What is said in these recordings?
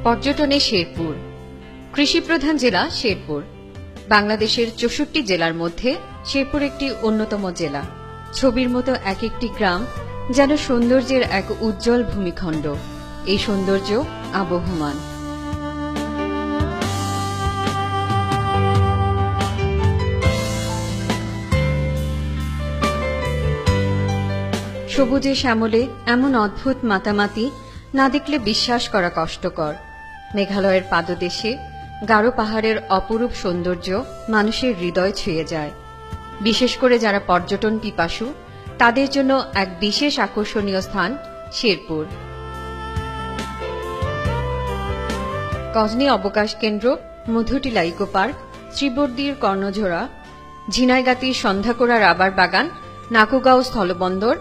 পর্যটনে শেরপুর। কৃষিপ্রধান জেলা শেরপুর। বাংলাদেশের ৬৪ জেলার মধ্যে শেরপুর একটি অন্যতম জেলা। ছবির মতো এক একটি গ্রাম যেন সৌন্দর্যের এক উজ্জ্বল ভূমিখণ্ড। এই সৌন্দর্য আবহমান। সবুজে শ্যামলে এমন অদ্ভুত মাতামাতি না দেখলে বিশ্বাস করা কষ্টকর। মেঘালয়ের পাদদেশে গারো পাহাড়ের অপরূপ সৌন্দর্য মানুষের হৃদয় ছুঁয়ে যায়। বিশেষ করে যারা পর্যটন পিপাসু তাদের জন্য এক বিশেষ আকর্ষণীয় স্থান শেরপুর। গজনী অবকাশ কেন্দ্র, মধুটিলা ইকো পার্ক, শ্রীবর্দীর কর্ণঝোড়া, ঝিনাইগাতির সন্ধ্যাকোড়া রাবার বাগান, নাকুগাঁও স্থলবন্দর,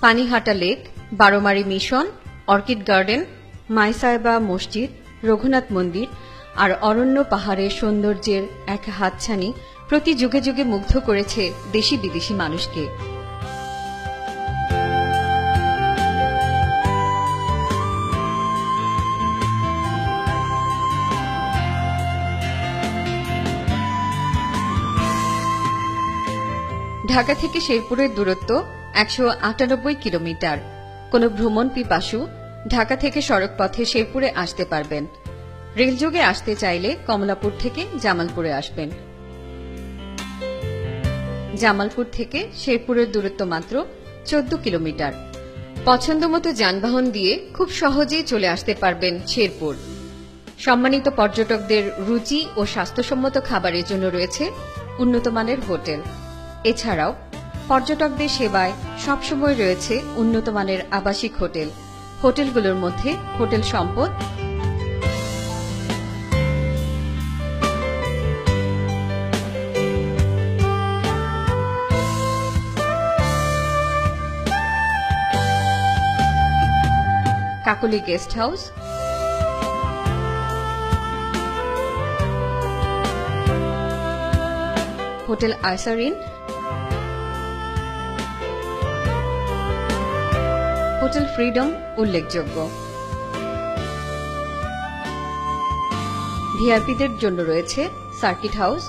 Panihata lake, Baromari mission, orchid garden, Maisaheba মসজিদ, রঘুনাথ মন্দির আর অরণ্য পাহাড়ের সৌন্দর্যের এক হাতছানি প্রতি যুগে যুগে মুগ্ধ করেছে দেশি বিদেশি মানুষকে। ঢাকা থেকে শেরপুরের দূরত্ব ১৯৮ কিলোমিটার। কোন ভ্রমণ পিপাসু ঢাকা থেকে সড়ক পথে শেরপুরে আসতে পারবেন। রেলযোগে আসতে চাইলে কমলাপুর থেকে জামালপুরে আসবেন। জামালপুর থেকে শেরপুরের দূরত্ব মাত্র ১৪ কিলোমিটার। পছন্দমতো যানবাহন দিয়ে খুব সহজেই চলে আসতে পারবেন শেরপুর। সম্মানিত পর্যটকদের রুচি ও স্বাস্থ্যসম্মত খাবারের জন্য রয়েছে উন্নতমানের হোটেল। এছাড়াও পর্যটকদের সেবায় সবসময় রয়েছে উন্নতমানের আবাসিক হোটেল। হোটেলগুলোর মধ্যে hotel Sampad, Kakoli guest house, hotel আইসারিন, হোটেল ফ্রিডম উল্লেখযোগ্য। ভিআইপিদের জন্য রয়েছে সার্কিট হাউস,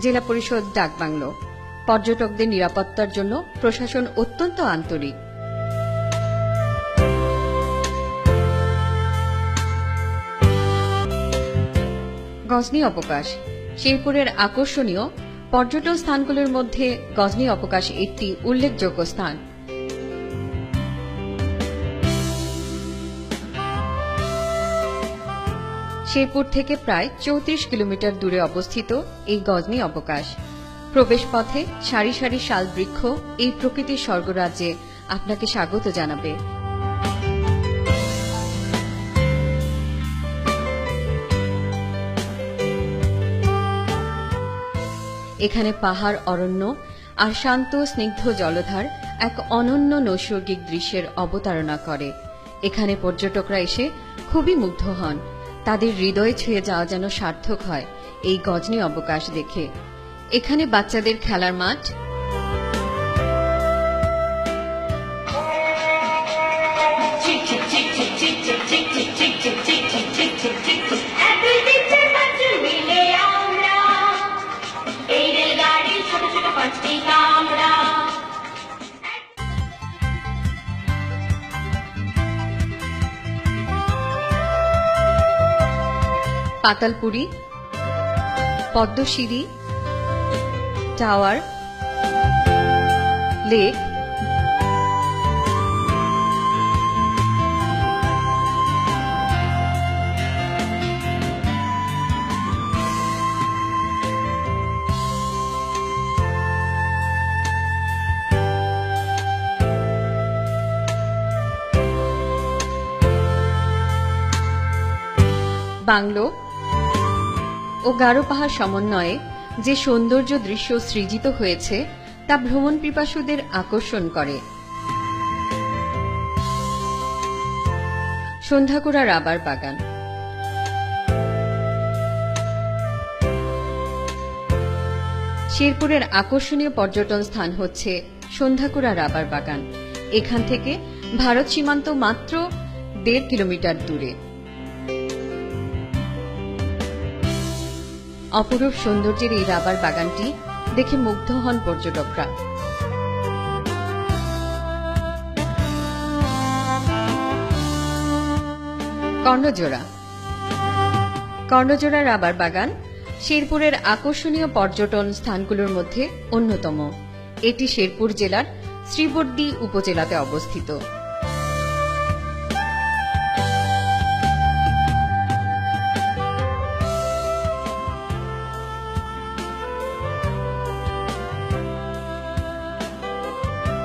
জেলা পরিষদ ডাকবাংলো। পর্যটকদের নিরাপত্তার জন্য প্রশাসন অত্যন্ত আন্তরিক। গজনী অবকাশ। শেরপুরের আকর্ষণীয় পর্যটন স্থানগুলোর মধ্যে গজনী অবকাশ একটি উল্লেখযোগ্য স্থান। শেরপুর থেকে প্রায় ৩৪ কিলোমিটার দূরে অবস্থিত এই গজনী অবকাশ। প্রবেশপথে সারি সারি শাল বৃক্ষ এই প্রকৃতির স্বর্গরাজ্যে আপনাকে স্বাগত জানাবে। এখানে পাহাড়, অরণ্য আর শান্ত স্নিগ্ধ জলধার এক অনন্য নৈসর্গিক দৃশ্যের অবতারণা করে। এখানে পর্যটকরা এসে খুবই মুগ্ধ হন। তাদের হৃদয়ে ছুঁয়ে যাওয়া যেন সার্থক হয় এই গজনী অবকাশ দেখে। এখানে বাচ্চাদের খেলার মাঠ, পাতালপুরি, পদ্মশিরি, টাওয়ার, লেক, বাংলো ও গারো পাহাড় সমন্বয়ে যে সৌন্দর্য দৃশ্য সৃজিত হয়েছে তা ভ্রমণ পিপাসুদের আকর্ষণ করে। সন্ধ্যাকোড়া রাবার বাগান। শেরপুরের আকর্ষণীয় পর্যটন স্থান হচ্ছে সন্ধ্যাকুড়া রাবার বাগান। এখান থেকে ভারত সীমান্ত মাত্র 1.5 কিলোমিটার দূরে। অপরূপ সৌন্দর্যের এই রাবার বাগানটি দেখে মুগ্ধ হন পর্যটকরা। কর্ণজোড়া রাবার বাগান শেরপুরের আকর্ষণীয় পর্যটন স্থানগুলোর মধ্যে অন্যতম। এটি শেরপুর জেলার শ্রীবর্দী উপজেলাতে অবস্থিত।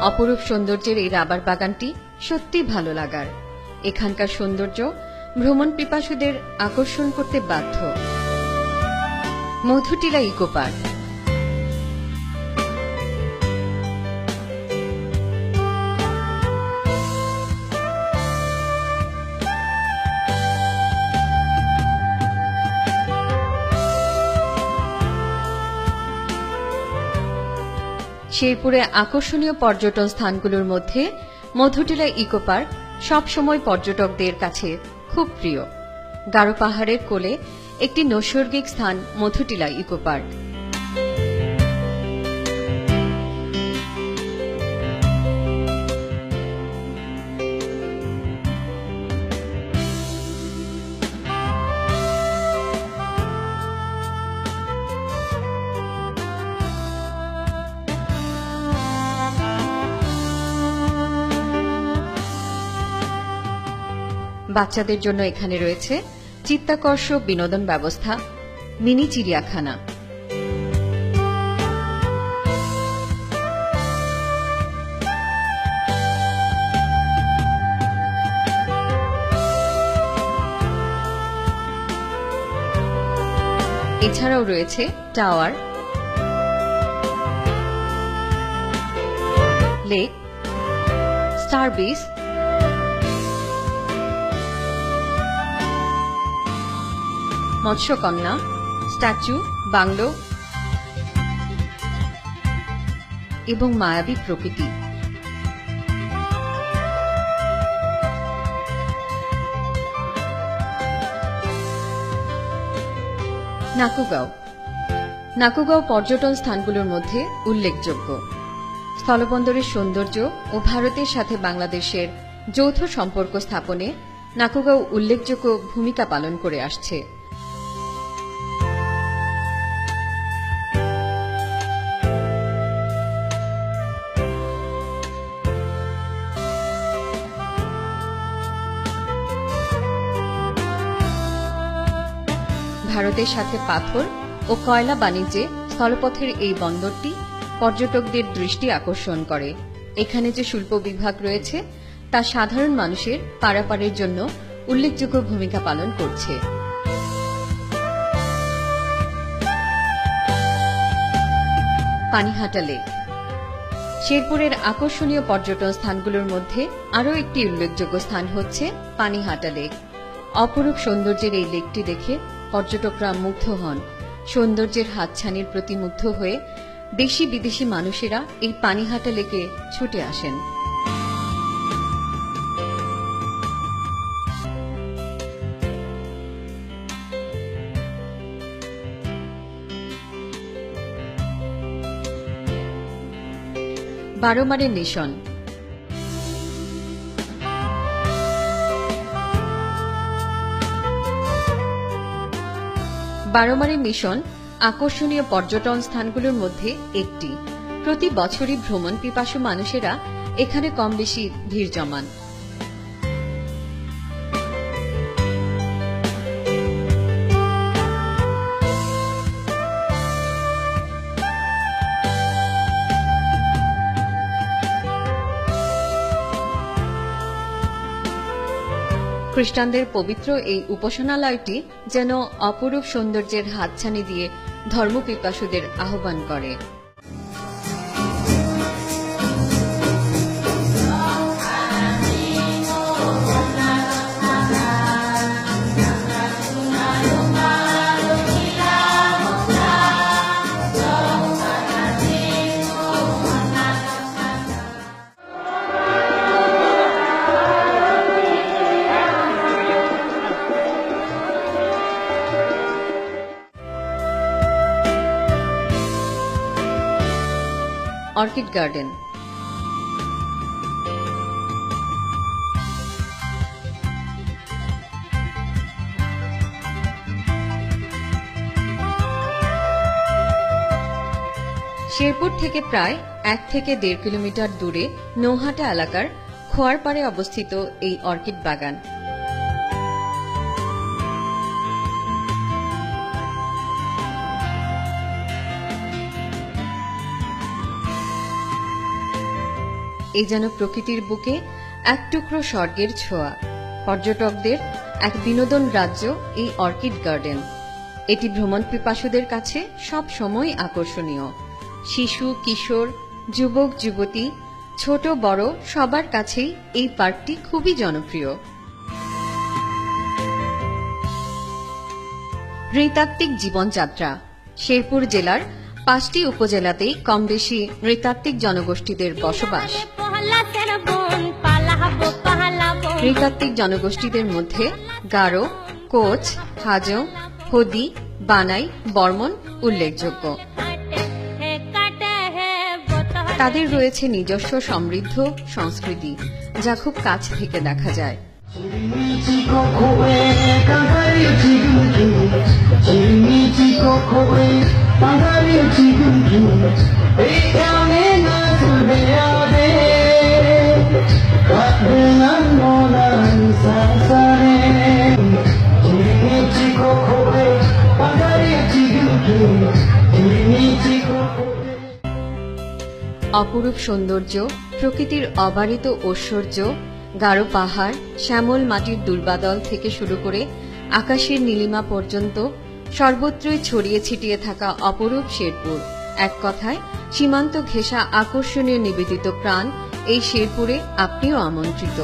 অপরূপ সৌন্দর্যের এই রাবার বাগানটি সত্যি ভালো লাগার। এখানকার সৌন্দর্য ভ্রমণ পিপাসুদের আকর্ষণ করতে বাধ্য। Madhutila eco park. শেরপুরে আকর্ষণীয় পর্যটন স্থানগুলোর মধ্যে মধুটিলা ইকো পার্ক সবসময় পর্যটকদের কাছে খুব প্রিয়। গারো পাহাড়ের কোলে একটি নৈসর্গিক স্থান মধুটিলা ইকো পার্ক। বাচ্চাদের জন্য এখানে রয়েছে চিত্তাকর্ষক বিনোদন ব্যবস্থা, মিনি চিড়িয়াখানা। এছাড়াও রয়েছে টাওয়ার, লেক, স্টার বিচ, মৎস্যকন্যা, স্ট্যাচু, বাংলো এবং মায়াবী প্রকৃতি। নাকুগাঁও পর্যটন স্থানগুলোর মধ্যে উল্লেখযোগ্য। স্থলবন্দরের সৌন্দর্য ও ভারতের সাথে বাংলাদেশের যৌথ সম্পর্ক স্থাপনে নাকুগাঁও উল্লেখযোগ্য ভূমিকা পালন করে আসছে। ভারতের সাথে পাথর ও কয়লা বাণিজ্যে স্থলপথের এই বন্দরটি পর্যটকদের দৃষ্টি আকর্ষণ করে। এখানে যে শুল্ক বিভাগ রয়েছে তা সাধারণ মানুষের পারাপারের জন্য উল্লেখযোগ্য ভূমিকা পালন করছে। পানিহাটা লেক শেরপুরের আকর্ষণীয় পর্যটন স্থানগুলোর মধ্যে আরও একটি উল্লেখযোগ্য স্থান হচ্ছে পানিহাটা লেক। অপরূপ সৌন্দর্যের এই লেকটি দেখে পর্যটকরা মুগ্ধ হন। সৌন্দর্যের হাতছানির প্রতি মুগ্ধ হয়ে দেশি বিদেশি মানুষেরা এই পানিহাটা লেকে ছুটে আসেন। বারোমারি মিশন আকর্ষণীয় পর্যটন স্থানগুলোর মধ্যে একটি। প্রতি বছরই ভ্রমণ পিপাসু মানুষেরা এখানে কম বেশি ভিড় জমান। খ্রিস্টানদের পবিত্র এই উপাসনালয়টি যেন অপরূপ সৌন্দর্যের হাতছানি দিয়ে ধর্মপিপাসুদের আহ্বান করে। Orchid garden. শেরপুর থেকে প্রায় 1 থেকে 1.5 কিলোমিটার দূরে নৌহাটা এলাকার খোয়ারপাড়ে অবস্থিত এই অর্কিড বাগান। এই যেন প্রকৃতির বুকে এক টুকরো স্বর্গের ছোঁয়া। পর্যটকদের এক বিনোদন রাজ্য এই অর্কিড গার্ডেন। এটি ভ্রমণ পিপাসুদের কাছে সব সময় আকর্ষণীয়। শিশু, কিশোর, যুবক, যুবতী, ছোট বড় সবার কাছেই এই পার্কটি খুবই জনপ্রিয়। নৃতাত্ত্বিক জীবনযাত্রা। শেরপুর জেলার 5টি উপজেলাতেই কম বেশি নৃতাত্ত্বিক জনগোষ্ঠীদের বসবাস। নৃতাত্ত্বিক জনগোষ্ঠীদের মধ্যে গারো, কোচ, হাজং, হদি, বানাই, বর্মন উল্লেখযোগ্য। তাদের রয়েছে নিজস্ব সমৃদ্ধ সংস্কৃতি, যা খুব কাছ থেকে দেখা যায়। অপরূপ সৌন্দর্য, প্রকৃতির অবারিত ঐশ্বর্য, গাঢ় পাহাড়, শ্যামল মাটির দুর্বাদল থেকে শুরু করে আকাশের নীলিমা পর্যন্ত সর্বত্রই ছড়িয়ে ছিটিয়ে থাকা অপরূপ শেরপুর। এক কথায় সীমান্ত ঘেঁষা আকর্ষণীয় নিবেদিত প্রাণ এই শেরপুরে আপনিও আমন্ত্রিত।